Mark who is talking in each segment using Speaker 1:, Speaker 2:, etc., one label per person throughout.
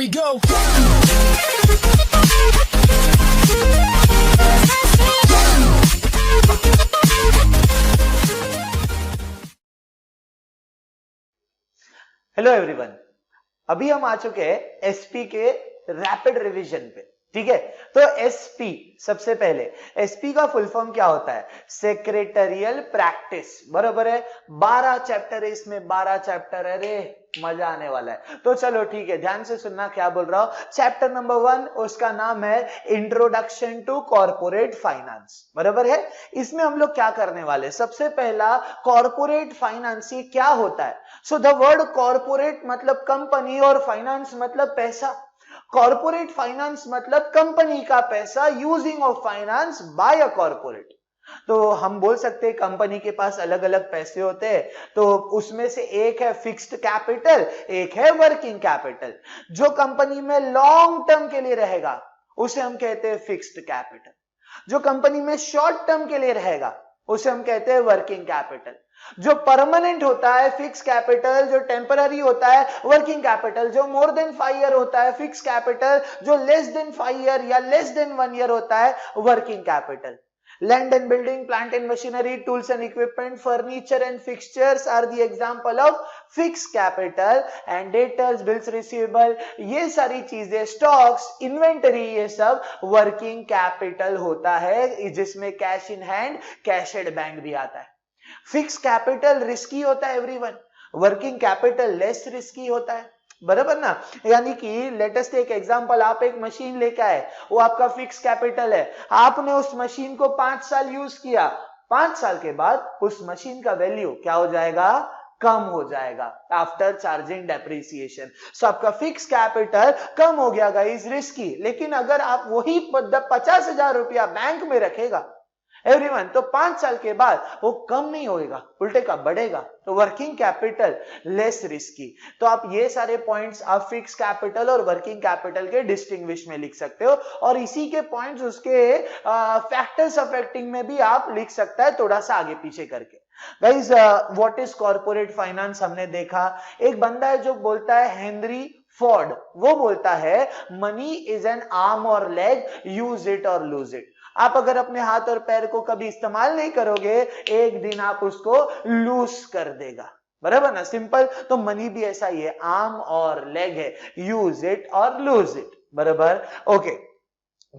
Speaker 1: we go.
Speaker 2: Hello everyone, अभी हम आ चुके हैं एसपी के रैपिड रिवीजन पे। ठीक है, तो एसपी सबसे पहले एसपी का फुल फॉर्म क्या होता है? सेक्रेटरियल प्रैक्टिस, बराबर है। 12 चैप्टर है इसमें, 12 चैप्टर है रे, मजा आने वाला है। तो चलो ठीक है, ध्यान से सुनना क्या बोल रहा हूं। चैप्टर नंबर 1 उसका नाम है इंट्रोडक्शन टू कॉर्पोरेट फाइनेंस, बराबर है। इसमें हम लोग क्या करने वाले, सबसे पहला कॉर्पोरेट फाइनेंस ये क्या होता है। सो द वर्ड कॉर्पोरेट मतलब कंपनी और फाइनेंस मतलब पैसा। कॉर्पोरेट फाइनेंस मतलब कंपनी का पैसा, using of finance by a corporate. तो हम बोल सकते हैं कंपनी के पास अलग अलग पैसे होते हैं, तो उसमें से एक है फिक्स्ड कैपिटल, एक है वर्किंग कैपिटल। जो कंपनी में लॉन्ग टर्म के लिए रहेगा उसे हम कहते हैं फिक्स्ड कैपिटल। जो कंपनी में शॉर्ट टर्म के लिए रहेगा उसे हम कहते हैं वर्किंग कैपिटल। जो परमानेंट होता है फिक्स कैपिटल, जो टेम्पररी होता है वर्किंग कैपिटल, जो मोर देन 5 ईयर होता है फिक्स कैपिटल, जो लेस देन 5 ईयर या लेस देन 1 ईयर होता है working capital. Land and building, plant and machinery, tools and equipment, furniture and fixtures are the example of fixed capital, and debtors, bills receivable, ये सारी चीजें, stocks, inventory, ये सब working capital होता है, जिसमें cash in hand, cash at bank भी आता है। फिक्स कैपिटल रिस्की होता है everyone, working capital less risky होता है, बराबर ना। यानी कि लेट अस टेक एग्जांपल, आप एक मशीन लेके आए, वो आपका फिक्स कैपिटल है, आपने उस मशीन को 5 साल यूज किया, 5 साल के बाद उस मशीन का वैल्यू क्या हो जाएगा? कम हो जाएगा आफ्टर चार्जिंग डेप्रिसिएशन। सो आपका फिक्स कैपिटल कम हो गया गाइस, रिस्की। लेकिन अगर आप वही 50,000 रुपया बैंक में रखेगा एवरीवन, तो 5 साल के बाद वो कम नहीं होएगा, उल्टे का बढ़ेगा। तो वर्किंग कैपिटल लेस रिस्की। तो आप ये सारे पॉइंट्स आप फिक्स कैपिटल और वर्किंग कैपिटल के डिस्टिंग्विश में लिख सकते हो, और इसी के पॉइंट्स उसके फैक्टर्स अफेक्टिंग में भी आप लिख सकता है, थोड़ा सा आगे पीछे करके। Guys, what is corporate finance हमने देखा। एक बंदा है जो बोलता है, हेनरी फोर्ड, वो बोलता है मनी इज एन आर्म और लेग, यूज इट और लूज इट। आप अगर अपने हाथ और पैर को कभी इस्तेमाल नहीं करोगे, एक दिन आप उसको लूज कर देगा, बराबर ना। सिंपल, तो मनी भी ऐसा ही है, आर्म और लेग है, यूज इट और लूज इट, बराबर। ओके,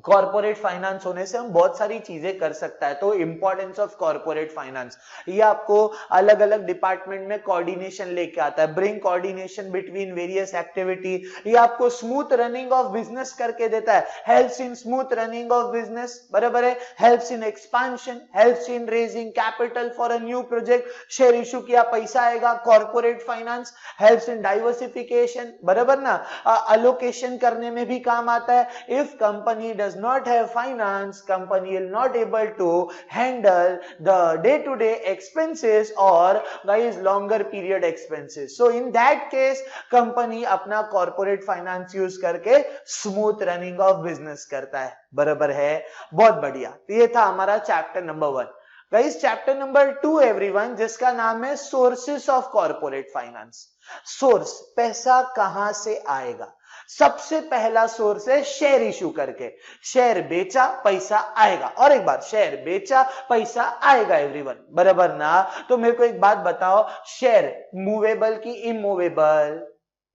Speaker 2: कॉर्पोरेट फाइनेंस होने से हम बहुत सारी चीजें कर सकता है। तो इंपॉर्टेंस ऑफ कॉर्पोरेट फाइनेंस, ये आपको अलग अलग डिपार्टमेंट में कोऑर्डिनेशन लेके आता है, bring coordination between various activity. ये आपको स्मूथ रनिंग ऑफ बिजनेस करके देता है, helps in smooth running of business, बराबर है। Helps in expansion, helps in raising capital for a new project, share issue किया पैसा आएगा, corporate finance. Helps in diversification, बराबर ना, अलोकेशन करने में भी काम आता है। If company does not have finance, company will not able to handle the day-to-day expenses or guys longer period expenses. So in that case, company अपना corporate finance use करके smooth running of business करता है, बराबर है। बहुत बढ़िया, तो ये था हमारा chapter number 1। Guys, chapter number 2 everyone, जिसका नाम है sources of corporate finance. Source, पैसा कहां से आएगा। सबसे पहला सोर्स है शेयर इशू करके, शेयर बेचा पैसा आएगा, और एक बार शेयर बेचा पैसा आएगा एवरीवन, बराबर ना। तो मेरे को एक बात बताओ, शेयर मूवेबल की इमूवेबल?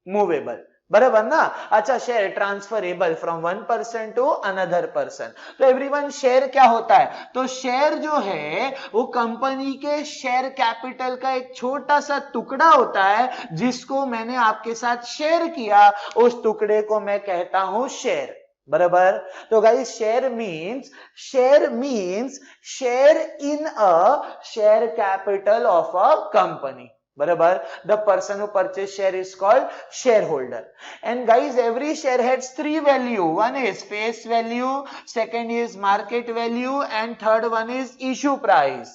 Speaker 2: मूवेबल, बराबर ना। अच्छा, share transferable from one person to another person. तो एवरीवन, शेयर क्या होता है? तो शेयर जो है वो कंपनी के शेयर कैपिटल का एक छोटा सा टुकड़ा होता है, जिसको मैंने आपके साथ शेयर किया, उस टुकड़े को मैं कहता हूं शेयर, बराबर। तो guys, share means share in a share capital of a company, बराबर। The person who purchase share is called shareholder. And guys, every share has 3 value. One is face value, second is market value, and third one is issue price.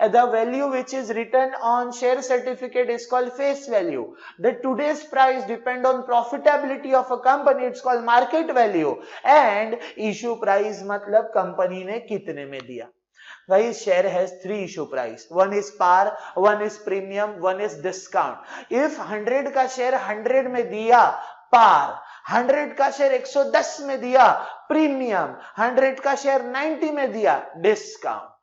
Speaker 2: The value which is written on share certificate is called face value. The today's price depend on profitability of a company, it's called market value. And issue price मतलब company ने कितने में दिया। Guys, share has 3 issue price. One is par, one is premium, one is discount. If 100 का share 100 में दिया पार, 100 का share 110 में दिया प्रीमियम, 100 का शेयर 90 में दिया डिस्काउंट,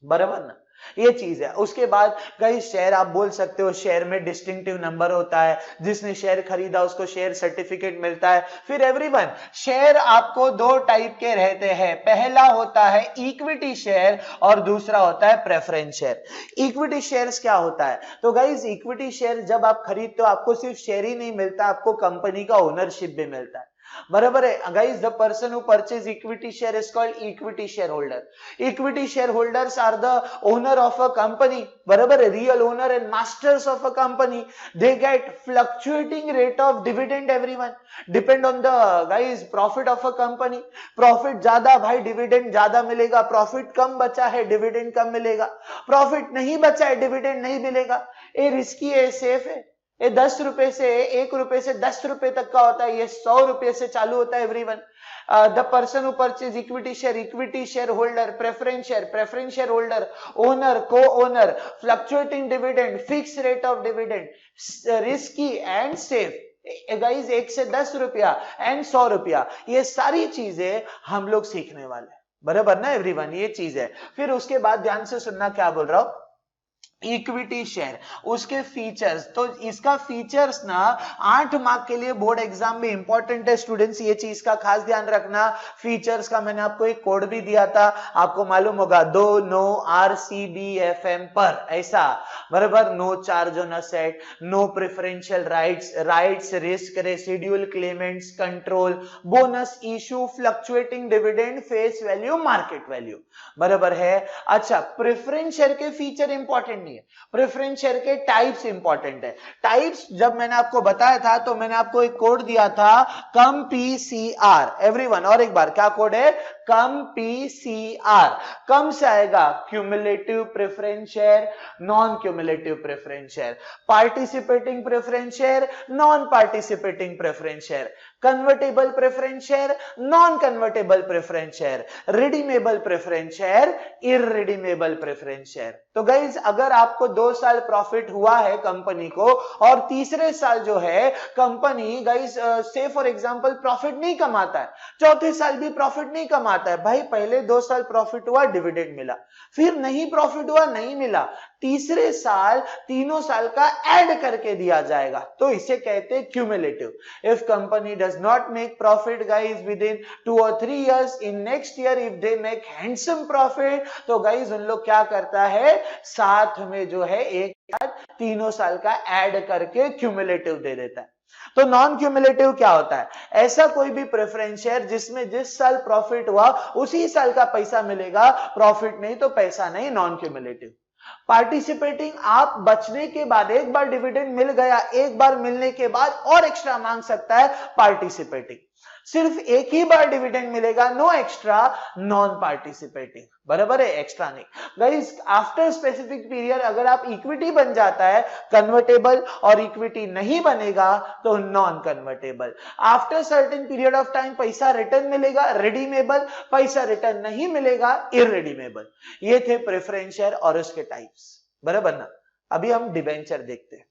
Speaker 2: बराबर ना, ये चीज है। उसके बाद गाइस शेयर आप बोल सकते हो शेयर में डिस्टिंक्टिव नंबर होता है, जिसने शेयर खरीदा उसको शेयर सर्टिफिकेट मिलता है। फिर एवरीवन शेयर आपको दो टाइप के रहते हैं, पहला होता है इक्विटी शेयर और दूसरा होता है प्रेफरेंस शेयर। इक्विटी शेयर्स क्या होता है? तो गाइस इक्विटी शेयर जब आप खरीदते हो आपको सिर्फ शेयर ही नहीं मिलता, आपको कंपनी का ओनरशिप भी मिलता है, बराबर है guys. The person who purchase equity share is called equity share holder. Equity share holders are the owner of a company, बराबर है, real owner and masters of a company. They get fluctuating rate of dividend everyone, depend on the guys profit of a company. Profit ज्यादा भाई dividend ज्यादा मिलेगा, profit कम बचा है dividend कम मिलेगा, profit नहीं बचा है डिविडेंड नहीं मिलेगा। ये रिस्की है, सेफ है। ये 10 रुपए से 1 रुपए से 10 रुपए तक का होता है, ये 100 रुपए से चालू होता है everyone. The person who purchase equity share holder, preference share holder, owner, co owner, fluctuating dividend, fix rate of dividend, risky and safe guys, 1 से 10 रुपया एंड 100 रुपया, ये सारी चीजें हम लोग सीखने वाले हैं, बराबर ना एवरीवन, ये चीज है। फिर उसके बाद ध्यान से सुनना क्या बोल रहा हूं, इक्विटी शेयर, उसके फीचर्स, तो इसका फीचर्स ना 8 मार्क के लिए बोर्ड एग्जाम में इंपॉर्टेंट है स्टूडेंट्स, ये चीज का खास ध्यान रखना। फीचर्स का मैंने आपको एक कोड भी दिया था, आपको मालूम होगा, 2 नो RCBFM पर, ऐसा बराबर, no charge on asset, no preferential rights, risk, residual claimants, control, bonus issue, fluctuating dividend, face value, market value, बराबर है। अच्छा, प्रेफरेंस शेयर के फीचर इंपॉर्टेंट नहीं है, प्रेफरेंस शेयर के टाइप्स इंपॉर्टेंट है। टाइप्स जब मैंने आपको बताया था तो मैंने आपको एक कोड दिया था, कम PCR एवरीवन, और एक बार क्या कोड है, कम PCR। कम से आएगा cumulative preference share, non cumulative preference share, participating preference share, non participating preference share, convertible preference share, non convertible preference share, redeemable preference share, irredeemable preference share. तो guys अगर आपको 2 साल प्रॉफिट हुआ है company को और तीसरे साल जो है कंपनी गाइज से फॉर एग्जांपल प्रॉफिट नहीं कमाता है, चौथे साल भी प्रॉफिट नहीं कमाता है, भाई पहले 2 साल प्रॉफिट हुआ डिविडेंड मिला, फिर नहीं प्रॉफिट हुआ नहीं मिला, तीसरे साल तीनों साल का ऐड करके दिया जाएगा, तो इसे कहते हैं cumulative. If company does not make profit guys with in 2 or 3 years, in next year if they make handsome profit, तो गाइज उन लोग क्या करता है, साथ में जो है एक साथ तीनों साल का ऐड करके क्यूमुलेटिव दे देता है। तो नॉन क्यूमुलेटिव क्या होता है, ऐसा कोई भी प्रेफरेंस शेयर जिसमें जिस साल प्रॉफिट हुआ उसी साल का पैसा मिलेगा, प्रॉफिट नहीं तो पैसा नहीं, नॉन क्यूमुलेटिव। पार्टिसिपेटिंग, आप बचने के बाद एक बार डिविडेंड मिल गया, एक बार मिलने के बाद और एक्स्ट्रा मांग सकता है, पार्टिसिपेटिंग। सिर्फ एक ही बार डिविडेंड मिलेगा, नो एक्स्ट्रा, नॉन पार्टिसिपेटिंग, बराबर है, एक्स्ट्रा नहीं। गाइस आफ्टर स्पेसिफिक पीरियड अगर आप इक्विटी बन जाता है कन्वर्टेबल और इक्विटी नहीं बनेगा तो non convertible. After certain period of time पैसा रिटर्न मिलेगा रिडीमेबल, पैसा रिटर्न नहीं मिलेगा इररिडीमेबल। ये थे प्रेफरेंस शेयर और उसके टाइप्स, बराबर ना। अभी हम डिबेंचर देखते हैं।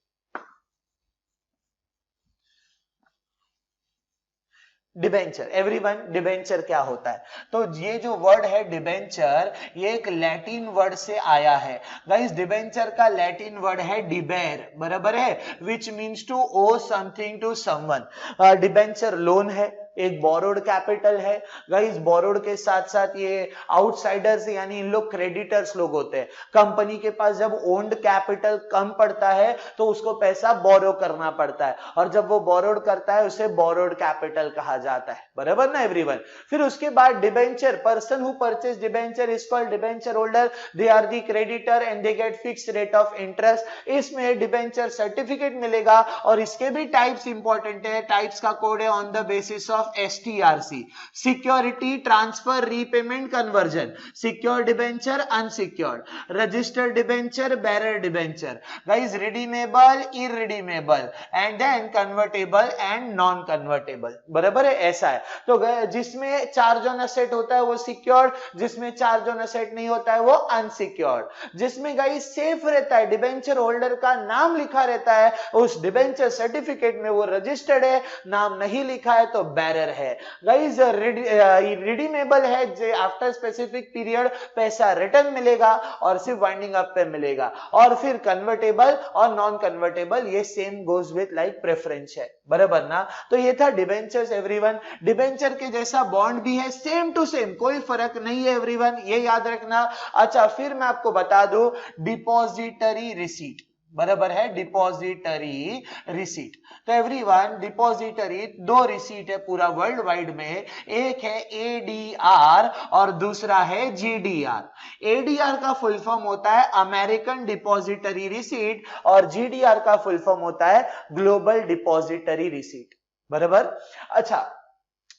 Speaker 2: डिबेंचर, एवरीवन डिबेंचर क्या होता है, तो ये जो वर्ड है डिबेंचर, ये एक लैटिन वर्ड से आया है गाइस। डिबेंचर का लैटिन वर्ड है डिबेर, बराबर है, which means to owe something to someone. Debenture loan है, एक बोरोड कैपिटल है गाइस। बोरोड के साथ साथ ये आउटसाइडर्स यानी इन लोग क्रेडिटर्स लोग होते हैं। कंपनी के पास जब ओन्ड कैपिटल कम पड़ता है तो उसको पैसा बोरो करना पड़ता है, और जब वो बोरोड करता है उसे बोरोड कैपिटल कहा जाता है, बराबर ना एवरीवन। फिर उसके बाद debenture, person who purchase debenture is called debenture holder, they are the creditor and they get fixed rate of interest. इसमें डिबेंचर सर्टिफिकेट मिलेगा और इसके भी टाइप्स इंपॉर्टेंट है, टाइप्स का कोड है on the basis of of STRC, security transfer repayment conversion, secured debenture, unsecured, registered debenture, bearer debenture, guys redeemable, irredeemable and then convertible and non convertible, बराबर है, ऐसा है। तो जिसमें चार्ज ऑन एसेट होता है वो सिक्योर्ड, जिसमें चार्ज ऑन एसेट नहीं होता है वो अनसिक्योर्ड, जिसमें गाइस सेफ रहता है, डिबेंचर होल्डर का नाम लिखा रहता है, उस डिबेंचर सर्टिफिकेट में वो रजिस्टर्ड है, नाम नहीं लिखा है तो बेरर है। गाइस रिडीमेबल है, आफ्टर स्पेसिफिक पीरियड पैसा रिटर्न मिलेगा और सिर्फ वाइंडिंग अप पे मिलेगा, और फिर कन्वर्टेबल और नॉन कन्वर्टेबल ये same goes with like preference है, बराबर ना। तो ये था डिबेंचर्स एवरीवन। डिबेंचर के जैसा बॉन्ड भी है, सेम टू सेम, कोई फर्क नहीं है एवरीवन, ये याद रखना। अच्छा, फिर मैं आपको बता दूं डिपॉजिटरी रिसीट, बराबर है, डिपॉजिटरी रिसीट। तो एवरीवन डिपॉजिटरी दो रिसीट है पूरा वर्ल्ड वाइड में, एक है एडीआर और दूसरा है जीडीआर। एडीआर का फुल फॉर्म होता है अमेरिकन डिपॉजिटरी रिसीट और जीडीआर का फुल फॉर्म होता है ग्लोबल डिपॉजिटरी रिसीट, बराबर। अच्छा,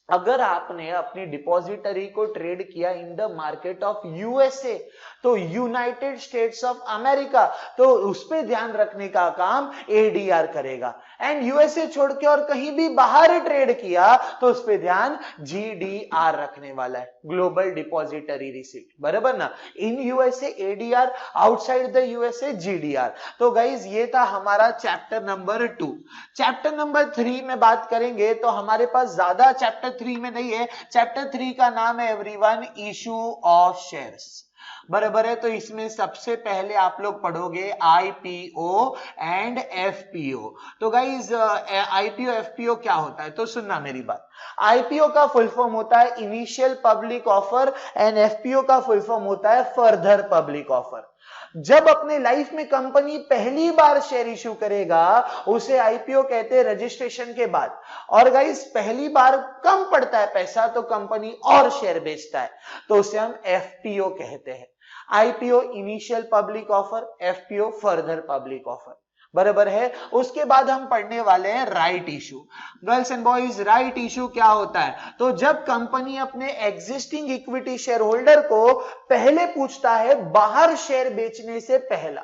Speaker 2: अगर आपने अपनी डिपॉजिटरी को ट्रेड किया in the market of USA, तो यूनाइटेड स्टेट्स ऑफ अमेरिका, तो उस पे ध्यान रखने का काम एडीआर करेगा। एंड यूएसए छोड़ के और कहीं भी बाहर ट्रेड किया तो उस पे ध्यान जीडीआर रखने वाला है, ग्लोबल डिपॉजिटरी रिसीट, बराबर ना। In USA ADR, outside the USA GDR. तो गाइज ये था हमारा चैप्टर नंबर 2। चैप्टर नंबर 3 में बात करेंगे तो हमारे पास ज्यादा चैप्टर 3 में नहीं है। चैप्टर 3 का नाम है एवरीवन इशू ऑफ शेयर्स, बराबर है। तो इसमें सबसे पहले आप लोग पढ़ोगे आईपीओ एंड एफपीओ। तो गाइज आईपीओ एफपीओ क्या होता है, तो सुनना मेरी बात। आईपीओ का फुल फॉर्म होता है initial public offer and FPO का फुल फॉर्म होता है फर्दर पब्लिक ऑफर। जब अपने लाइफ में कंपनी पहली बार शेयर इश्यू करेगा उसे आईपीओ कहते हैं रजिस्ट्रेशन के बाद। और गाइस पहली बार कम पड़ता है पैसा तो कंपनी और शेयर बेचता है, तो उसे हम एफपीओ कहते हैं। IPO initial public offer, FPO further public offer, बराबर है। उसके बाद हम पढ़ने वाले हैं right issue. Girls and boys, right issue क्या होता है, तो जब कंपनी अपने एग्जिस्टिंग इक्विटी शेयर होल्डर को पहले पूछता है बाहर शेयर बेचने से पहला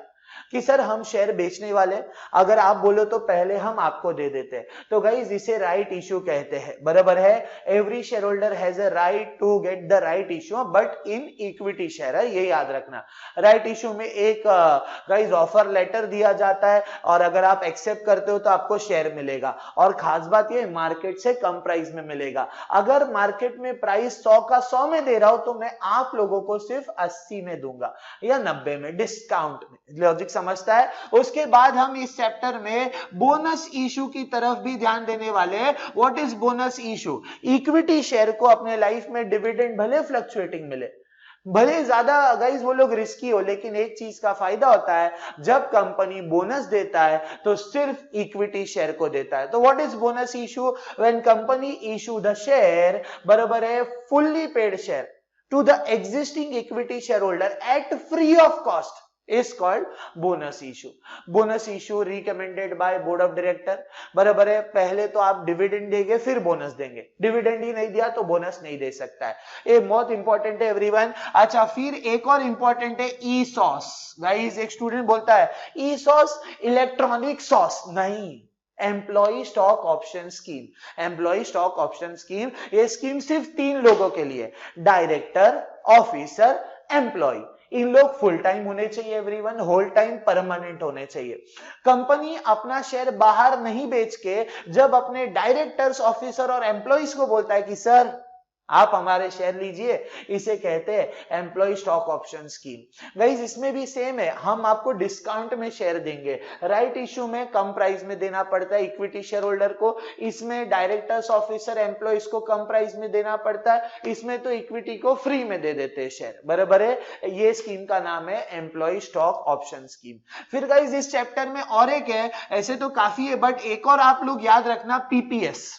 Speaker 2: कि सर हम शेयर बेचने वाले, अगर आप बोलो तो पहले हम आपको दे देते हैं, तो गाइज इसे राइट इशू कहते हैं, बराबर है। Every share holder has a right to get the right issue but in equity share है, ये याद रखना। राइट इशू में एक गाइज ऑफर लेटर दिया जाता है और अगर आप एक्सेप्ट करते हो तो आपको शेयर मिलेगा, और खास बात ये मार्केट से कम प्राइस में मिलेगा। अगर मार्केट में प्राइस 100 का 100 में दे रहा हूं तो मैं आप लोगों को सिर्फ 80 में दूंगा या 90 में डिस्काउंट में, लॉजिक समझता है। उसके बाद हम इस चैप्टर में बोनस इशू की तरफ भी ध्यान देने वाले हैं। What is bonus issue? Equity share को अपने लाइफ में डिविडेंड भले फ्लक्चुएटिंग मिले, भले ज्यादा गाइस वो लोग रिस्की हो, लेकिन एक चीज का फायदा होता है, जब कंपनी बोनस देता है तो सिर्फ इक्विटी शेयर को देता है। तो what is bonus issue? When company issue the share, बराबर है, fully paid share to the existing equity share holder at free of cost is called bonus issue. Bonus issue recommended by board of director, बराबर है। पहले तो आप dividend देंगे फिर bonus देंगे, डिविडेंड ही नहीं दिया तो बोनस नहीं दे सकता है, ये बहुत इंपॉर्टेंट है एवरीवन। अच्छा, फिर एक और इंपॉर्टेंट है ई सॉस। गाइस एक स्टूडेंट बोलता है ई सॉस इलेक्ट्रॉनिक सॉस, नहीं, employee stock option scheme. Employee stock option scheme, ये स्कीम सिर्फ 3 लोगों के लिए, डायरेक्टर, ऑफिसर, एम्प्लॉय। इन लोग फुल टाइम होने चाहिए एवरीवन, होल टाइम परमानेंट होने चाहिए। कंपनी अपना शेयर बाहर नहीं बेच के जब अपने डायरेक्टर्स, ऑफिसर और एम्प्लॉइज को बोलता है कि सर आप हमारे शेयर लीजिए, इसे कहते हैं employ stock option scheme. Guys इसमें भी सेम है, हम आपको डिस्काउंट में शेयर देंगे। राइट इशू में कम प्राइस में देना पड़ता है इक्विटी शेयर होल्डर को, इसमें डायरेक्टर्स, ऑफिसर, एम्प्लॉइज को कम प्राइस में देना पड़ता है, इसमें तो इक्विटी को फ्री में दे देते हैं शेयर, बराबर है। ये स्कीम का नाम है एम्प्लॉय स्टॉक ऑप्शन स्कीम। फिर गाइस इस चैप्टर में और एक है, ऐसे तो काफी है बट एक और आप लोग याद रखना, पीपीएस।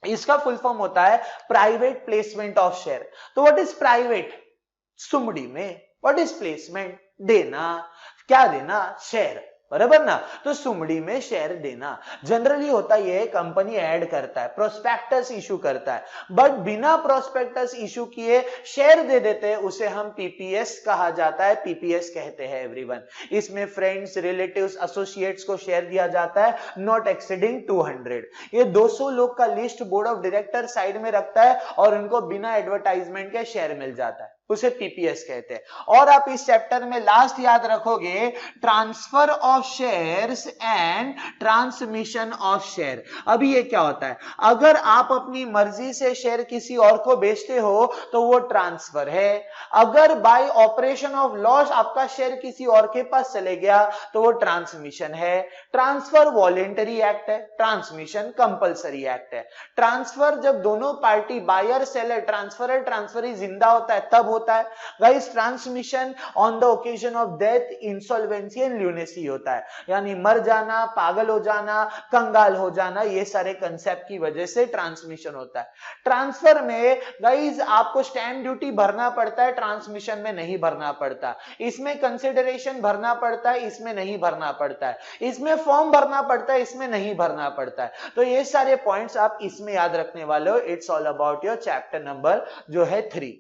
Speaker 2: इसका फुल फॉर्म होता है प्राइवेट प्लेसमेंट ऑफ शेयर। तो व्हाट इज प्राइवेट? सुमड़ी में। What is placement? देना। क्या देना? शेयर। बराबर ना। तो सुमड़ी में शेयर देना जनरली होता है, कंपनी ऐड करता है, प्रोस्पेक्टस इशू करता है, बट बिना प्रोस्पेक्टस इशू किए शेयर दे देते हैं, उसे हम पीपीएस कहा जाता है, पीपीएस कहते हैं एवरीवन। इसमें फ्रेंड्स, रिलेटिव्स, एसोसिएट्स को शेयर दिया जाता है नॉट एक्सीडिंग 200। ये 200 लोग का list board of director side में रखता है और उनको बिना एडवर्टाइजमेंट के शेयर मिल जाता है, उसे पीपीएस कहते हैं। और आप इस चैप्टर में लास्ट याद रखोगे transfer of shares and transmission of share. अभी ये क्या होता है, अगर आप अपनी मर्जी से शेयर किसी और को बेचते हो तो वो ट्रांसफर है, अगर बाय ऑपरेशन ऑफ लॉस आपका शेयर किसी और के पास चले गया तो वो ट्रांसमिशन है। ट्रांसफर वॉलेंटरी एक्ट है, ट्रांसमिशन कंपलसरी एक्ट है। ट्रांसफर जब दोनों पार्टी बायर सेलर ट्रांसफरी जिंदा होता है तब होता है guys. Transmission on the occasion of death, insolvency and lunacy होता है, यानी मर जाना, पागल हो जाना, कंगाल हो जाना, ये सारे कंसेप्ट की वजह से ट्रांसमिशन होता है। ट्रांसफर में गाइस आपको स्टैंप ड्यूटी भरना पड़ता है, ट्रांसमिशन में नहीं भरना पड़ता। इसमें कंसिडरेशन भरना पड़ता है, इसमें नहीं भरना पड़ता है। इसमें फॉर्म भरना पड़ता है, इसमें नहीं भरना पड़ता है। तो ये सारे पॉइंट्स आप इसमें याद रखने वाले हो। It's all about your chapter number जो है 3।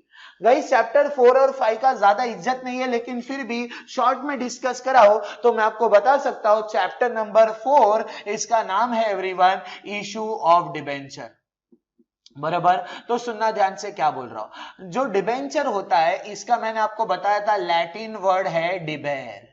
Speaker 2: गाइस चैप्टर 4 और 5 का ज्यादा इज्जत नहीं है, लेकिन फिर भी शॉर्ट में डिस्कस कराओ तो मैं आपको बता सकता हूं चैप्टर नंबर 4, इसका नाम है एवरीवन इशू ऑफ डिबेंचर। बराबर, तो सुनना ध्यान से क्या बोल रहा हूं। जो डिबेंचर होता है इसका मैंने आपको बताया था लैटिन वर्ड है डिबेर।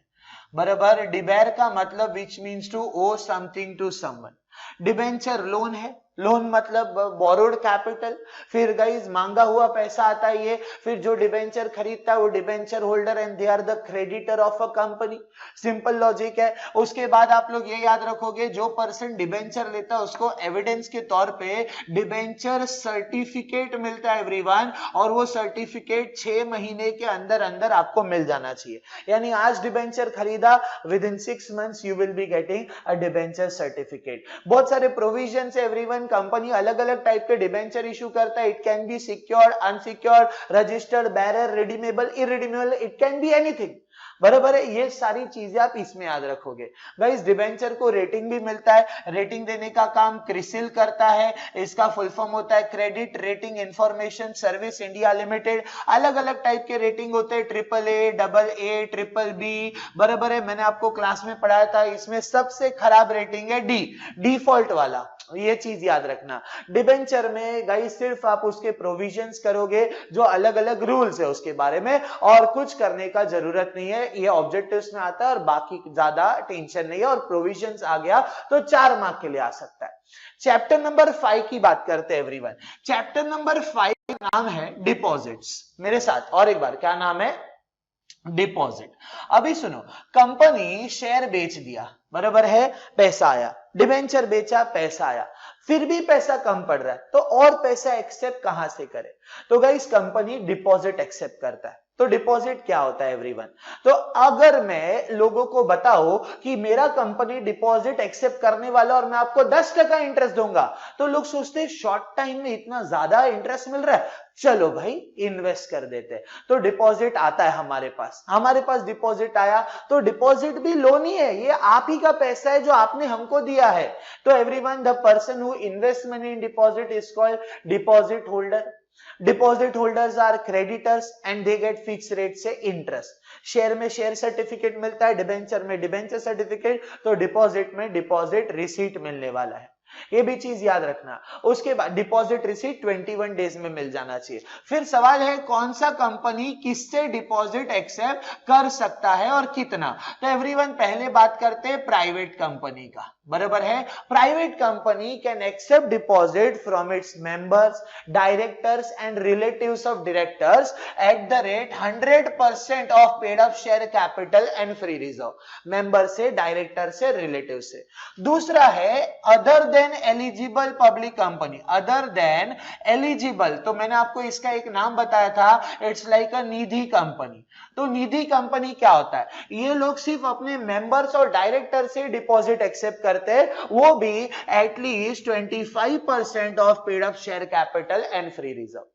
Speaker 2: बराबर, डिबेर का मतलब which means to owe something to someone. Debenture loan है, लोन मतलब बोरोड कैपिटल। फिर गाइस मांगा हुआ पैसा आता है ये, फिर जो डिबेंचर खरीदता है वो debenture holder and they are the creditor of a company. Simple logic है। उसके बाद आप लोग ये याद रखोगे जो पर्सन डिबेंचर लेता है उसको एविडेंस के तौर पे डिबेंचर सर्टिफिकेट मिलता है एवरीवन, और वो सर्टिफिकेट 6 महीने के अंदर अंदर आपको मिल जाना चाहिए। यानी आज डिबेंचर खरीदा, with in 6 months you will be getting a debenture certificate. बहुत सारे प्रोविजन है एवरीवन, कंपनी अलग अलग टाइप के डिबेंचर इशू करता है। It can be secured, unsecured, registered, bearer, redeemable, irredeemable, it can be anything. बराबर है, ये सारी चीजें आप इसमें याद रखोगे। गाइस डिबेंचर को रेटिंग भी मिलता है, रेटिंग देने का काम क्रिसिल करता है। इसका फुल फॉर्म होता है credit rating information service India limited. अलग अलग टाइप के रेटिंग होते हैं, AAA, AA, ट्रिपल बी। बराबर है, मैंने आपको क्लास में पढ़ाया था। इसमें सबसे खराब रेटिंग है डी, डिफॉल्ट वाला। ये चीज याद रखना। डिबेंचर में गाइस सिर्फ आप उसके प्रोविजंस करोगे, जो अलग अलग रूल्स है उसके बारे में, और कुछ करने का जरूरत नहीं है। ये ऑब्जेक्टिव्स में आता है और बाकी ज्यादा टेंशन नहीं है। और प्रोविजंस आ गया तो 4 मार्क के लिए आ सकता है। चैप्टर नंबर 5 की बात करते हैं एवरीवन। चैप्टर नंबर 5 का नाम है डिपॉजिट्स। मेरे साथ और एक बार, क्या नाम है? डिपॉजिट। अभी सुनो, कंपनी शेयर बेच दिया, बराबर है, पैसा आया, डिबेंचर बेचा, पैसा आया, फिर भी पैसा कम पड़ रहा है, तो और पैसा एक्सेप्ट कहां से करे? तो गाइस कंपनी डिपॉजिट एक्सेप्ट करता है। तो डिपॉजिट क्या होता है एवरीवन? तो अगर मैं लोगों को बताऊं कि मेरा कंपनी डिपॉजिट एक्सेप्ट करने वाला और मैं आपको 10% इंटरेस्ट दूंगा, तो लोग सोचते हैं शॉर्ट टाइम में इतना ज्यादा इंटरेस्ट मिल रहा है, चलो भाई इन्वेस्ट कर देते हैं। तो डिपॉजिट आता है हमारे पास डिपॉजिट आया, तो डिपॉजिट भी लोन ही है, ये आप ही का पैसा है जो आपने हमको दिया है। तो everyone, the person who invest money in deposit is called deposit holder. Deposit holders are creditors and they get fix rate से इंटरेस्ट। शेयर में शेयर सर्टिफिकेट मिलता है, डिबेंचर में डिबेंचर सर्टिफिकेट, तो डिपॉजिट में डिपॉजिट रिसीट मिलने वाला है। ये भी चीज याद रखना। उसके बाद डिपॉजिट रिसीट 21 डेज में मिल जाना चाहिए। फिर सवाल है कौन सा कंपनी किससे डिपॉजिट एक्सेप्ट कर सकता है और कितना? तो एवरीवन पहले बात करते हैं प्राइवेट कंपनी का, बराबर है। Private company can accept deposit from its members, directors and relatives of directors at the rate 100% of paid up share capital and free reserve. Member से, डायरेक्टर से, रिलेटिव से। दूसरा है other than eligible public company. Other than eligible, तो मैंने आपको इसका एक नाम बताया था, it's like a Nidhi company. तो निधि कंपनी क्या होता है? ये लोग सिर्फ अपने मेंबर्स और डायरेक्टर से डिपॉजिट एक्सेप्ट करते हैं, वो भी at least 25% of paid up share capital and free reserve.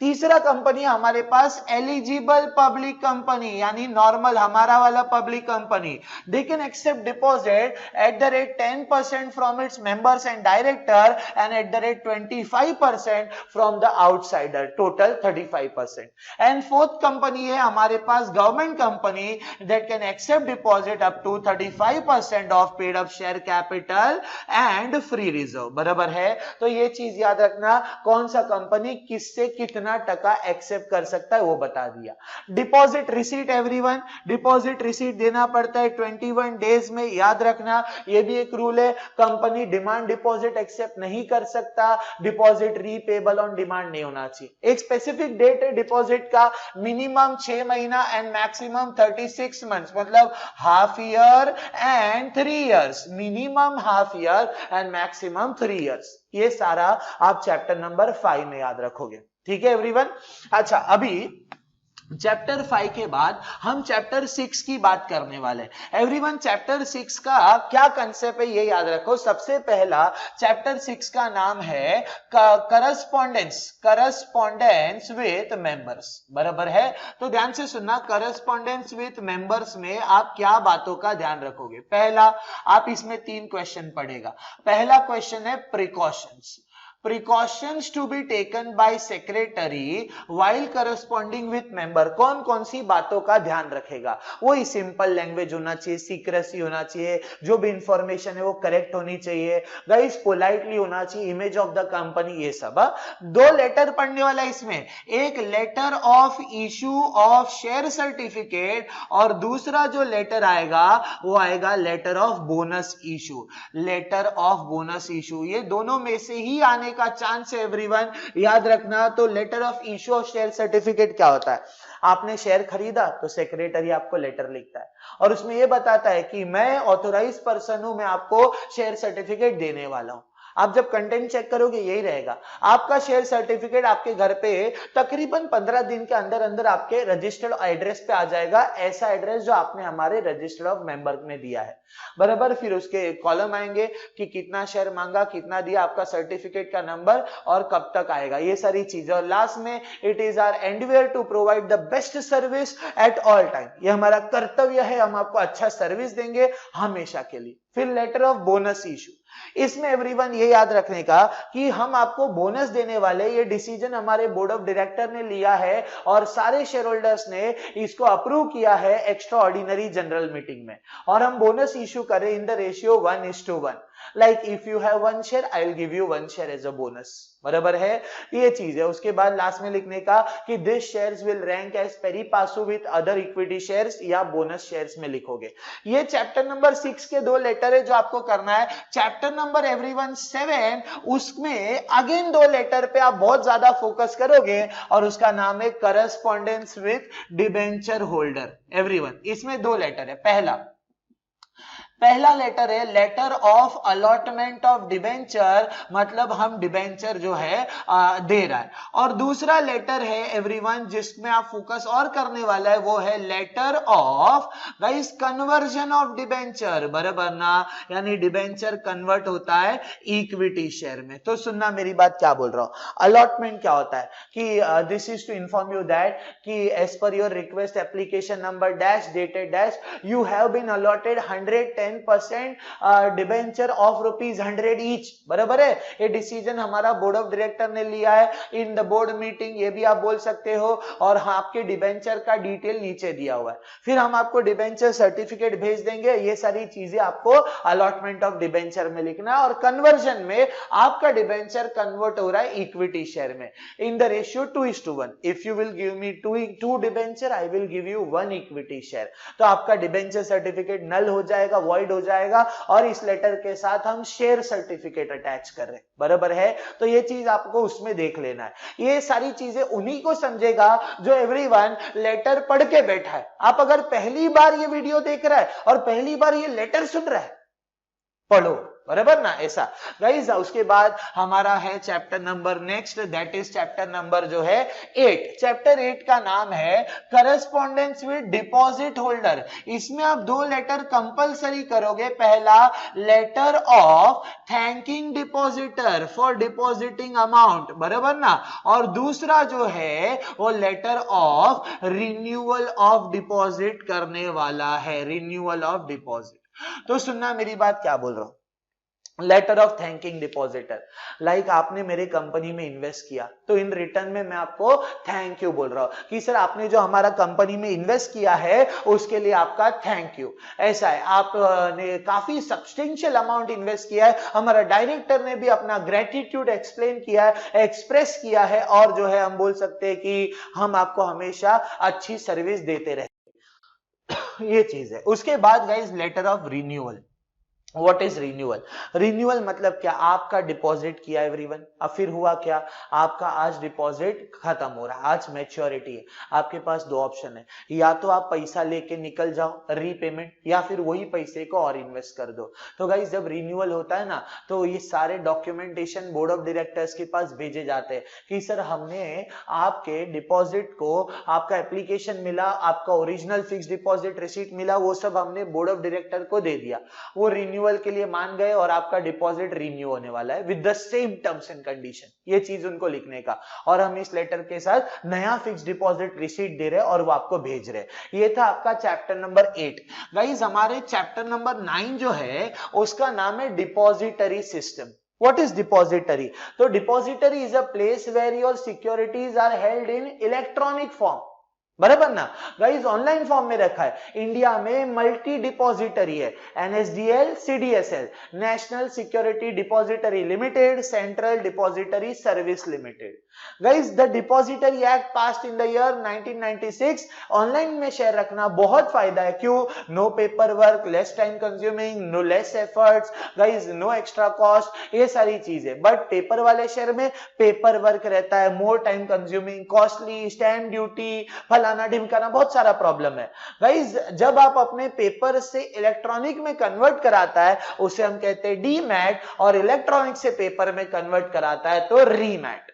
Speaker 2: तीसरा कंपनी हमारे पास एलिजिबल पब्लिक कंपनी, यानी नॉर्मल हमारा वाला public company, they can accept deposit at the rate 10% from its members and director and at the rate 25% from the outsider, total 35%. And fourth company है हमारे पास government company that can accept deposit up to 35% of paid up share capital and free reserve. बराबर है. तो ये चीज याद रखना, कौन सा कंपनी किससे कितना टका एक्सेप्ट कर सकता है वो बता दिया. Deposit receipt everyone, deposit receipt देना पड़ता है 21 डेज में. याद रखना ये भी एक रूल है, कंपनी डिमांड डिपॉजिट एक्सेप्ट नहीं कर सकता, डिपॉजिट रीपेबल ऑन डिमांड नहीं होना चाहिए. एक स्पेसिफिक डेट है डिपॉजिट का, मिनिमम 6 महीना एंड मैक्सिमम 36 मंथ्स, मतलब half year and 3 years, minimum half year and maximum 3 years. ये सारा आप चैप्टर नंबर 5 में याद रखोगे. ठीक है एवरीवन. अच्छा, अभी चैप्टर 5 के बाद हम चैप्टर 6 की बात करने वाले हैं. एवरीवन, चैप्टर 6 का क्या कंसेप्ट है ये याद रखो. सबसे पहला चैप्टर 6 का नाम है करस्पॉन्डेंस, करस्पॉन्डेंस विथ मेंबर्स. बराबर है. तो ध्यान से सुनना, करस्पॉन्डेंस विथ मेंबर्स में आप क्या बातों का ध्यान रखोगे. पहला, आप इसमें 3 क्वेश्चन पढ़ेगा. पहला क्वेश्चन है precautions. Precautions to be taken by secretary while corresponding with member. कौन कौन सी बातों का ध्यान रखेगा. वही सिंपल लैंग्वेज होना चाहिए, सीक्रेसी होना चाहिए, जो भी इंफॉर्मेशन है वो करेक्ट होनी चाहिए, गाइस पोलाइटली होना चाहिए, इमेज ऑफ द कंपनी, ये सब. 2 लेटर पढ़ने वाला इसमें, एक letter of issue of share certificate और दूसरा जो लेटर आएगा वो आएगा letter of bonus issue. Letter of bonus issue, ये दोनों में से ही आने का चांस है एवरीवन. याद रखना. तो letter of issue of share certificate क्या होता है. आपने शेयर खरीदा तो सेक्रेटरी आपको लेटर लिखता है और उसमें यह बताता है कि मैं ऑथोराइज पर्सन हूं, मैं आपको शेयर सर्टिफिकेट देने वाला हूं. आप जब कंटेंट चेक करोगे यही रहेगा. आपका शेयर सर्टिफिकेट आपके घर पे तकरीबन 15 दिन के अंदर अंदर आपके रजिस्टर्ड एड्रेस पे आ जाएगा, ऐसा एड्रेस जो आपने हमारे रजिस्टर्ड ऑफ मेंबर में दिया है. बराबर. फिर उसके कॉलम आएंगे कि कितना शेयर मांगा, कितना दिया, आपका सर्टिफिकेट का नंबर और कब तक आएगा, ये सारी चीजें. और लास्ट में it is our endeavour to provide the best service at all time. ये हमारा कर्तव्य है, हम आपको अच्छा सर्विस देंगे हमेशा के लिए. फिर लेटर ऑफ बोनस इशू, इसमें एवरीवन ये याद रखने का कि हम आपको बोनस देने वाले, ये डिसीजन हमारे बोर्ड ऑफ डायरेक्टर ने लिया है और सारे शेयर होल्डर्स ने इसको अप्रूव किया है एक्स्ट्रा ऑर्डिनरी जनरल मीटिंग में, और हम बोनस इशू करें in the ratio 1:1. Like if you have 1 share I will give you 1 share as a bonus. बराबर है. ये चीज है. उसके बाद लास्ट में लिखने का कि this shares will rank as pari passu with other equity shares, या बोनस शेयर्स में लिखोगे. ये चैप्टर नंबर 6 के 2 लेटर है जो आपको करना है. चैप्टर नंबर एवरीवन 7, उसमें अगेन 2 लेटर पे आप बहुत ज्यादा फोकस करोगे और उसका नाम है correspondence with debenture holder. Everyone, इसमें 2 लेटर है. पहला लेटर है letter of allotment of debenture, मतलब हम डिबेंचर जो है दे रहा है. और दूसरा लेटर है एवरीवन जिसमें आप फोकस और करने वाला है, वो है letter of guys conversion of debenture. बराबर ना. यानी डिबेंचर कन्वर्ट होता है इक्विटी शेयर में. तो सुनना मेरी बात क्या बोल रहा हूं. अलॉटमेंट क्या होता है कि this is to inform you that कि as per your request application number dash dated dash you have been allotted 110% debenture of ₹100 each. बराबर है. ये डिसीजन हमारा बोर्ड ऑफ डायरेक्टर ने लिया है इन द बोर्ड मीटिंग, ये भी आप बोल सकते हो. और आपके डिबेंचर का डिटेल नीचे दिया हुआ है. फिर हम आपको डिबेंचर सर्टिफिकेट भेज देंगे. ये सारी चीजें आपको अलॉटमेंट ऑफ डिबेंचर में लिखना है. और कन्वर्जन में आपका डिबेंचर कन्वर्ट हो रहा है इक्विटी शेयर में इन the ratio 2:1. If you will give me 2 debenture I will give you 1 equity share. तो आपका डिबेंचर सर्टिफिकेट नल हो जाएगा, वॉइड हो जाएगा, और इस लेटर के साथ हम शेयर सर्टिफिकेट अटैच कर रहे हैं. बराबर है. तो ये चीज आपको उसमें देख लेना है. ये सारी चीजें उन्हीं को समझेगा जो एवरीवन लेटर पढ़ के बैठा है. आप अगर पहली बार ये वीडियो देख रहा है और पहली बार ये लेटर सुन रहा है, पढ़ो. बराबर ना, ऐसा गाइस। उसके बाद हमारा है chapter number next, that is chapter number जो है 8। चैप्टर 8 का नाम है करस्पॉन्डेंस विद डिपॉजिट होल्डर। इसमें आप 2 लेटर कंपलसरी करोगे। पहला letter of thanking depositor for depositing amount, बराबर ना, और दूसरा जो है वो letter of renewal of deposit करने वाला है, रिन्यूअल ऑफ डिपॉजिट। तो सुनना मेरी बात, क्या बोल रहा हूं। Letter of thanking depositor, like आपने मेरे कंपनी में इन्वेस्ट किया, तो इन रिटर्न में मैं आपको थैंक यू बोल रहा हूं कि सर आपने जो हमारा कंपनी में इन्वेस्ट किया है उसके लिए आपका थैंक यू। ऐसा है, आपने काफी सब्सटेंशियल अमाउंट इन्वेस्ट किया है, हमारा डायरेक्टर ने भी अपना ग्रेटिट्यूड एक्सप्लेन किया है, एक्सप्रेस किया है, और जो है हम बोल सकते हैं कि हम आपको हमेशा अच्छी सर्विस देते रहे। ये चीज है। उसके बाद guys later of renewal. What is renewal? Renewal मतलब क्या, आपका डिपॉजिट किया एवरीवन, अब फिर हुआ क्या, आपका आज डिपॉजिट खत्म हो रहा है, आज मैच्योरिटी है, आपके पास 2 ऑप्शन है, या तो आप पैसा लेके निकल जाओ रीपेमेंट, या फिर वही पैसे को और इन्वेस्ट कर दो। तो गाइस जब रिन्यूअल होता है ना, तो ये सारे डॉक्यूमेंटेशन बोर्ड ऑफ डायरेक्टर्स के पास भेजे जाते हैं कि सर हमने आपके डिपॉजिट को, आपका एप्लीकेशन मिला, आपका ओरिजिनल फिक्स डिपॉजिट रिसीट मिला, वो सब हमने बोर्ड ऑफ डायरेक्टर को दे दिया, वो रिन्यूअल के लिए मान गए और आपका डिपॉजिट रिन्यू होने वाला है with the same terms and condition. ये चीज उनको लिखने का, और हम इस लेटर के साथ नया फिक्स डिपॉजिट रिसीट दे रहे हैं और वो आपको भेज रहे। ये था आपका चैप्टर नंबर 8। गाइस हमारे चैप्टर नंबर 9 जो है उसका नाम है depository system. What is depository? तो depository is a place where your securities are held in electronic form, बराबर ना गाइस, ऑनलाइन फॉर्म में रखा है। इंडिया में मल्टी डिपॉजिटरी है, NSDL, CDSL, national security depository limited, central depository service limited. Guys the depository act passed in the year 1996। Online में share रखना बहुत फायदा है, क्यों? No paper work, less time consuming, no less efforts, guys no extra cost, ये सारी चीजें। But paper वाले शेयर में पेपर वर्क रहता है, more time consuming, costly, stamp duty, फलाना ढिमकाना, बहुत सारा प्रॉब्लम है। गाइस जब आप अपने पेपर से इलेक्ट्रॉनिक में कन्वर्ट कराता है उसे हम कहते हैं डीमैट, और इलेक्ट्रॉनिक से पेपर में कन्वर्ट कराता है तो रीमैट।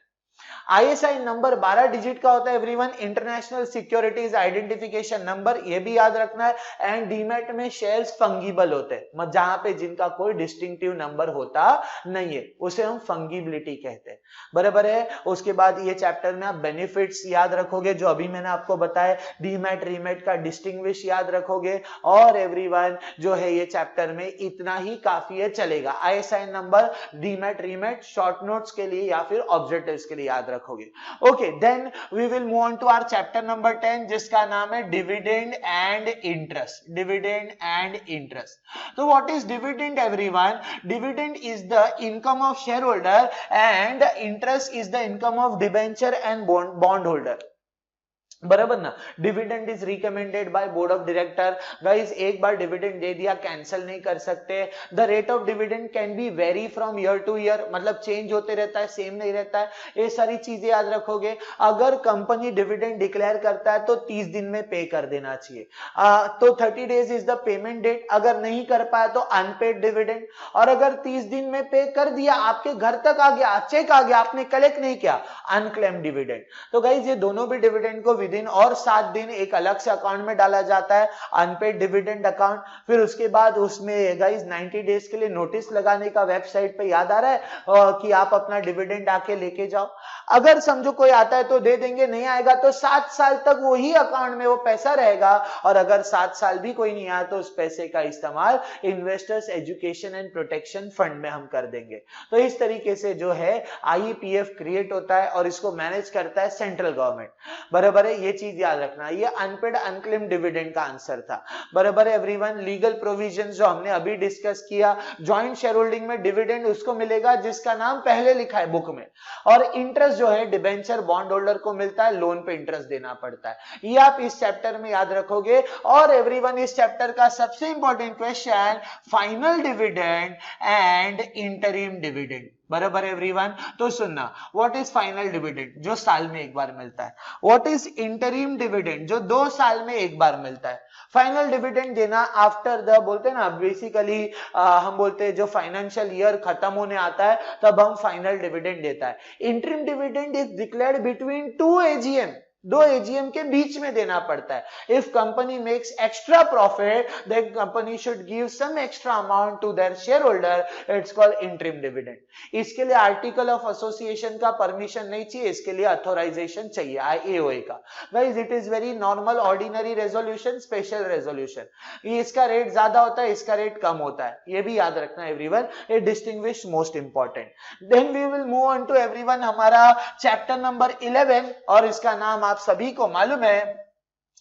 Speaker 2: ISI नंबर 12 डिजिट का होता है everyone, international securities identification number, ये भी याद रखना है। एंड डीमैट में शेयर्स फंगिबल होते हैं, जहां पे जिनका कोई डिस्टिंक्टिव नंबर होता नहीं है उसे हम फंगिबिलिटी कहते हैं, बराबर है। उसके बाद ये चैप्टर में आप बेनिफिट्स याद रखोगे जो अभी मैंने आपको बताया, डीमैट रीमैट का डिस्टिंग्विश याद रखोगे, और एवरीवन जो है ये चैप्टर में इतना ही काफी है, चलेगा। ISI number, demat remat short notes के लिए या फिर ऑब्जेक्टिव्स के लिए याद रखोगे। Okay, then we will move on to our chapter number 10 जिसका नाम है dividend and interest. Dividend and interest. तो what is dividend everyone? Dividend is the income of share holder and interest is the income of debenture and bond holder, बराबर ना। Dividend is recommended by board of director. Guys एक बार dividend दे दिया, cancel नहीं कर सकते। The rate of dividend can be very from year two year, मतलब change होते रहता है, सेम नहीं रहता है, ये सारी चीजें याद रखोगे। अगर कंपनी डिविडेंड डिक्लेयर करता है तो 30 दिन में पे कर देना चाहिए, तो 30 days is the payment date. अगर नहीं कर पाया तो अनपेड डिविडेंड, और अगर 30 दिन में पे कर दिया, आपके घर तक आ गया, चेक आ गया, आपने कलेक्ट नहीं किया, अनक्लेम्ड डिविडेंड। तो गाइस ये दोनों भी डिविडेंड को दिन और 7 दिन एक अलग से अकाउंट में डाला जाता है, अनपेड डिविडेंड अकाउंट। फिर उसके बाद उसमें गाइस 90 डेज के लिए नोटिस लगाने का वेबसाइट पे याद आ रहा है कि आप अपना डिविडेंड आके लेके जाओ। अगर समझो कोई आता है तो दे देंगे, नहीं आएगा तो 7 साल तक वही अकाउंट में वो पैसा रहेगा, और अगर 7 साल भी कोई नहीं आया तो उस पैसे का इस्तेमाल investors education and protection fund में हम कर देंगे। तो इस तरीके से जो है IEPF क्रिएट होता है और इसको मैनेज करता है सेंट्रल गवर्नमेंट, बराबर है। ये चीज याद रखना, ये अनपेड अनक्लेम्ड डिविडेंड का आंसर था, बराबर है एवरीवन। लीगल प्रोविजंस जो हमने अभी डिस्कस किया, जॉइंट शेयर होल्डिंग में डिविडेंड उसको मिलेगा जिसका नाम पहले लिखा है बुक में, और इंटरेस्ट जो है डिबेंचर बॉन्ड होल्डर को मिलता है, लोन पे इंटरेस्ट देना पड़ता है। ये आप इस चैप्टर में याद रखोगे। और एवरीवन इस चैप्टर का सबसे important question, final dividend and interim dividend, बराबर एवरीवन। तो सुनना, व्हाट इज फाइनल डिविडेंड जो साल में एक बार मिलता है, व्हाट इज इंटरिम डिविडेंड जो 2 साल में एक बार मिलता है। फाइनल डिविडेंड देना आफ्टर द, बोलते हैं ना बेसिकली हम बोलते हैं जो फाइनेंशियल ईयर खत्म होने आता है तब हम फाइनल डिविडेंड देता है। Interim dividend is declared between 2 AGM, 2 AGM के बीच में देना पड़ता है। If company makes extra profit then company should give some extra amount to their share holder, it's called interim dividend. इसके लिए आर्टिकल ऑफ एसोसिएशन का परमिशन नहीं चाहिए, इसके लिए ऑथराइजेशन चाहिए AOA का। Guys it is very normal ordinary resolution, special resolution. इसका रेट ज्यादा होता है, इसका रेट कम होता है, ये भी याद रखना एवरीवन, ये distinguish most important. Then we will move on to everyone हमारा चैप्टर नंबर 11 और इसका नाम आप सभी को मालूम है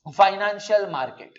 Speaker 2: फाइनेंशियल मार्केट।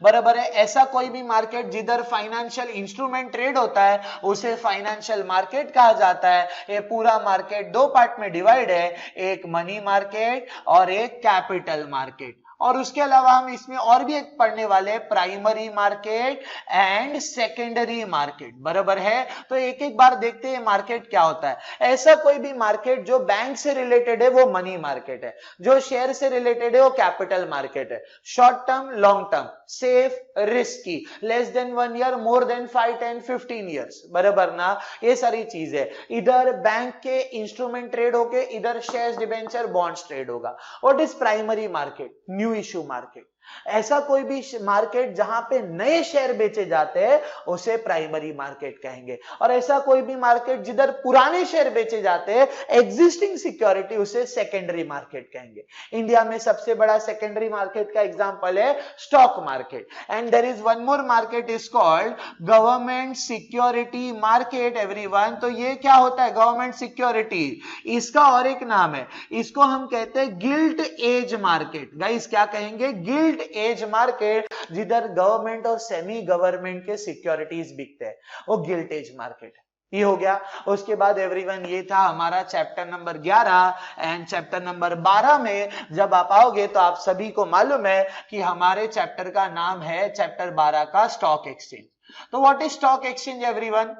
Speaker 2: बराबर है, ऐसा कोई भी मार्केट जिधर फाइनेंशियल इंस्ट्रूमेंट ट्रेड होता है उसे फाइनेंशियल मार्केट कहा जाता है। ये पूरा मार्केट 2 पार्ट में डिवाइड है, एक मनी मार्केट और एक कैपिटल मार्केट। और उसके अलावा हम इसमें और भी एक पढ़ने वाले primary market and secondary market. बराबर है, तो एक एक बार देखते हैं मार्केट क्या होता है। ऐसा कोई भी मार्केट जो बैंक से रिलेटेड है वो मनी मार्केट है, जो शेयर से रिलेटेड है वो कैपिटल मार्केट है। Short term, long term, safe, risky, less than 1 year, more than 5, 10, 15 years. बराबर ना, ये सारी चीज है। इधर बैंक के इंस्ट्रूमेंट ट्रेड होके इधर शेयर्स, डिबेंचर, बॉन्ड्स ट्रेड होगा। What is primary market? New issue market. ऐसा कोई भी मार्केट जहां पे नए शेयर बेचे जाते हैं उसे प्राइमरी मार्केट कहेंगे। और ऐसा कोई भी मार्केट जिधर पुराने शेयर बेचे जाते हैं, एग्जिस्टिंग सिक्योरिटी, उसे सेकेंडरी मार्केट कहेंगे। इंडिया में सबसे बड़ा सेकेंडरी मार्केट का एग्जांपल है stock market. And there is one more market is called government security market everyone. तो ये क्या होता है? गवर्नमेंट सिक्योरिटी, इसका और एक नाम है, इसको हम कहते हैं गिल्ट एज मार्केट। गाइस क्या कहेंगे? गिल्ट एज मार्केट, जिधर गवर्नमेंट और सेमी गवर्नमेंट के सिक्योरिटीज बिकते हैं, वो गिल्ट एज मार्केट है। ये हो गया। उसके बाद एवरीवन ये था हमारा chapter number 11 and chapter number 12 में जब आप आओगे तो आप सभी को मालूम है कि हमारे चैप्टर का नाम है चैप्टर 12 का स्टॉक एक्सचेंज। तो what is stock exchange everyone?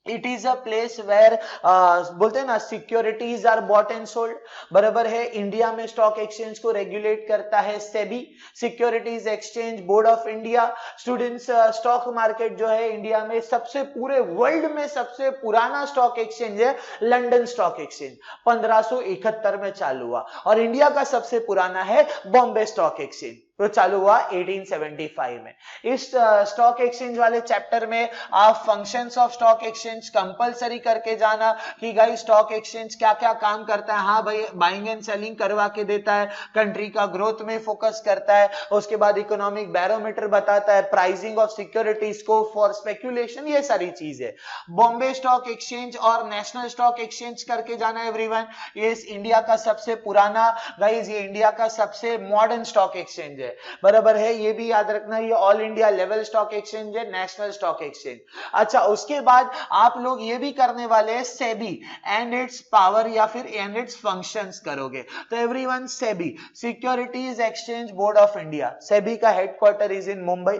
Speaker 2: It is a place where बोलते हैं ना securities are bought and sold. बराबर है, इंडिया में स्टॉक एक्सचेंज को रेगुलेट करता है SEBI, securities exchange board of India. Students, stock market जो है इंडिया में सबसे, पूरे वर्ल्ड में सबसे पुराना स्टॉक एक्सचेंज है लंदन स्टॉक एक्सचेंज, 1571 में चालू हुआ। और इंडिया का सबसे पुराना है बॉम्बे स्टॉक एक्सचेंज, तो चालू हुआ 1875 में। इस स्टॉक एक्सचेंज वाले चैप्टर में आप functions of stock exchange compulsory करके जाना कि गाइस स्टॉक एक्सचेंज क्या क्या काम करता है। हाँ भाई, बाइंग एंड सेलिंग करवा के देता है, कंट्री का ग्रोथ में फोकस करता है, उसके बाद इकोनॉमिक बैरोमीटर बताता है, pricing of security, scope for speculation, ये सारी चीज है। बॉम्बे स्टॉक एक्सचेंज और नेशनल स्टॉक एक्सचेंज करके जाना एवरीवन। ये इंडिया का सबसे पुराना, गाइस ये इंडिया का सबसे मॉडर्न स्टॉक एक्सचेंज है। बराबर है, ये भी याद रखना, ये all India level stock exchange है, नेशनल स्टॉक एक्सचेंज। अच्छा, उसके बाद आप लोग ये भी करने वाले हैं सेबी एंड इट्स पावर या फिर एंड इट्स फंक्शंस करोगे। तो everyone, SEBI securities exchange board of India, SEBI का headquarter is in Mumbai.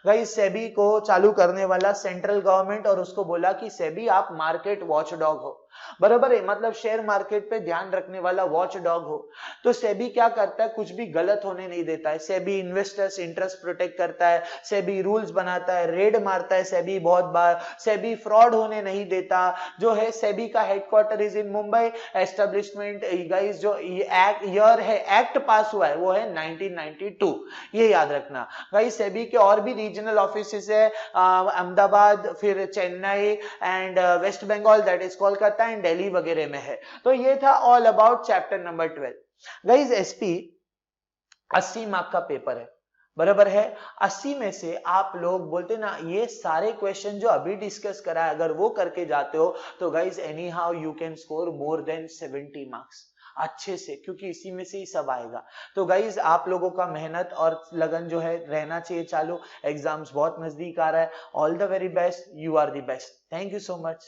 Speaker 2: Guys SEBI को चालू करने वाला सेंट्रल गवर्नमेंट, और उसको बोला कि सेबी आप मार्केट वॉचडॉग हो। बराबर है, मतलब शेयर मार्केट पे ध्यान रखने वाला वॉच डॉग हो। तो सेबी क्या करता है? कुछ भी गलत होने नहीं देता है। सेबी इन्वेस्टर्स इंटरेस्ट प्रोटेक्ट करता है, सेबी रूल्स बनाता है, रेड मारता है सेबी बहुत बार, सेबी फ्रॉड होने नहीं देता। जो है सेबी का headquarter is in Mumbai. Establishment guys जो एक्ट ईयर है, एक्ट पास हुआ है वो है 1992, ये याद रखना। गाइस सेबी के और भी रीजनल ऑफिसेस है, अहमदाबाद, फिर Chennai and West Bengal, that is Kolkata and Delhi वगैरह में है। तो ये था all about chapter number 12। Guys SP 80 mark का पेपर है, बराबर है। 80 में से आप लोग बोलते ना ये सारे क्वेश्चन जो अभी डिस्कस करा है अगर वो करके जाते हो तो guys any how you can score more than 70 marks अच्छे से, क्योंकि इसी में से ही सब आएगा। तो गाइज आप लोगों का मेहनत और लगन जो है रहना चाहिए चालू। एग्जाम्स बहुत नजदीक आ रहा है। All the very best, you are the best. Thank you so much.